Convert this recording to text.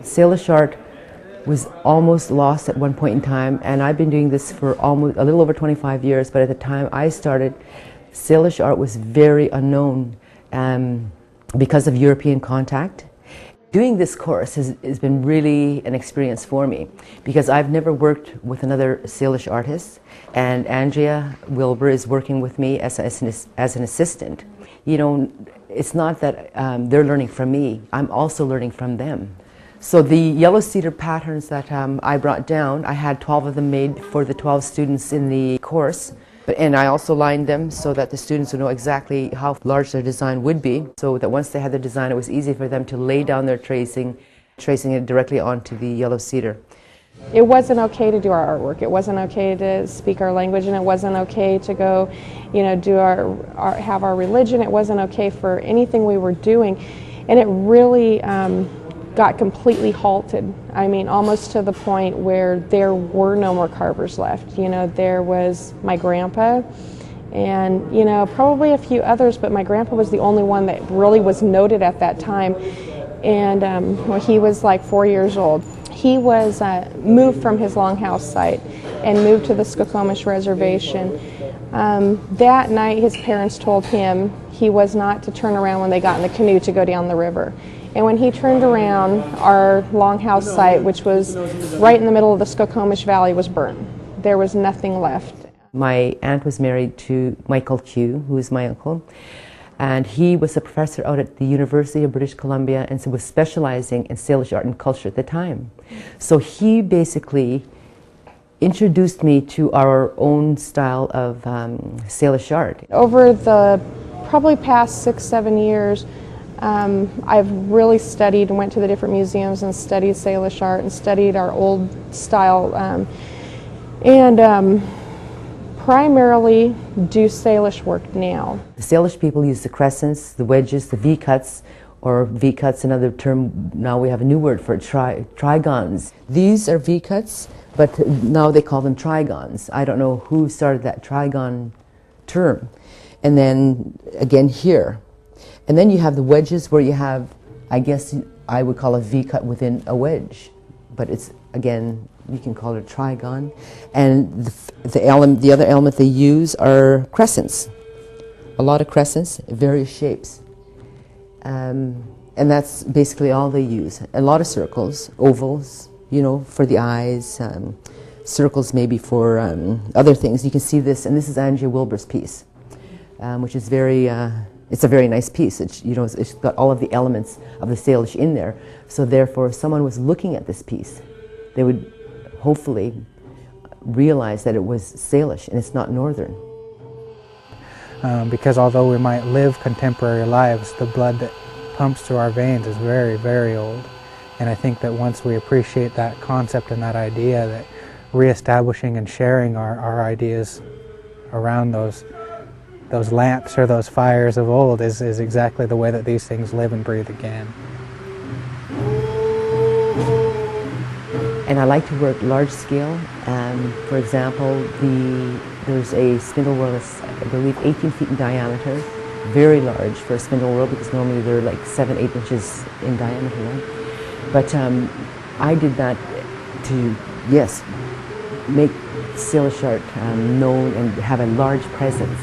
Salish art was almost lost at one point in time, and I've been doing this for almost a little over 25 years, but at the time I started, Salish art was very unknown because of European contact. Doing this course has been really an experience for me because I've never worked with another Salish artist, and Andrea Wilbur is working with me as an assistant. You know, it's not that they're learning from me, I'm also learning from them. So the yellow cedar patterns that I brought down, I had 12 of them made for the 12 students in the course. And I also lined them so that the students would know exactly how large their design would be, so that once they had their design, it was easy for them to lay down their tracing it directly onto the yellow cedar. It wasn't okay to do our artwork. It wasn't okay to speak our language, and it wasn't okay to go, you know, do have our religion. It wasn't okay for anything we were doing, and it really got completely halted. I mean, almost to the point where there were no more carvers left. You know, there was my grandpa and, you know, probably a few others, but my grandpa was the only one that really was noted at that time. And well, he was like 4 years old. He was moved from his Longhouse site and moved to the Skokomish reservation. That night his parents told him he was not to turn around when they got in the canoe to go down the river. And when he turned around, our Longhouse site, which was right in the middle of the Skokomish Valley, was burnt. There was nothing left. My aunt was married to Michael Q, who is my uncle, and he was a professor out at the University of British Columbia and so was specializing in Salish art and culture at the time. So he basically introduced me to our own style of Salish art. Over the probably past 6-7 years, I've really studied and went to the different museums and studied Salish art and studied our old style and primarily do Salish work now. The Salish people use the crescents, the wedges, the V-cuts, or V-cuts, another term, now we have a new word for it, trigons. These are V-cuts, but now they call them trigons. I don't know who started that trigon term. And then again here. And then you have the wedges where you have, I guess I would call a V-cut within a wedge, but it's, again, you can call it a trigon. And the other element they use are crescents. A lot of crescents, various shapes. And that's basically all they use. A lot of circles, ovals, you know, for the eyes, circles maybe for other things. You can see this, and this is Andrea Wilbur's piece, which is very, it's a very nice piece. It's, you know, it's got all of the elements of the Salish in there. So therefore, if someone was looking at this piece, they would hopefully realize that it was Salish and it's not Northern. Because although we might live contemporary lives, the blood that pumps through our veins is very, very old. And I think that once we appreciate that concept and that idea, that reestablishing and sharing our ideas around those lamps or those fires of old is exactly the way that these things live and breathe again. And I like to work large scale. For example, there's a spindle wheel that's, I believe, 18 feet in diameter, very large for a spindle wheel because normally they're like 7-8 inches in diameter, right? But I did that to, yes, make Salish art known and have a large presence.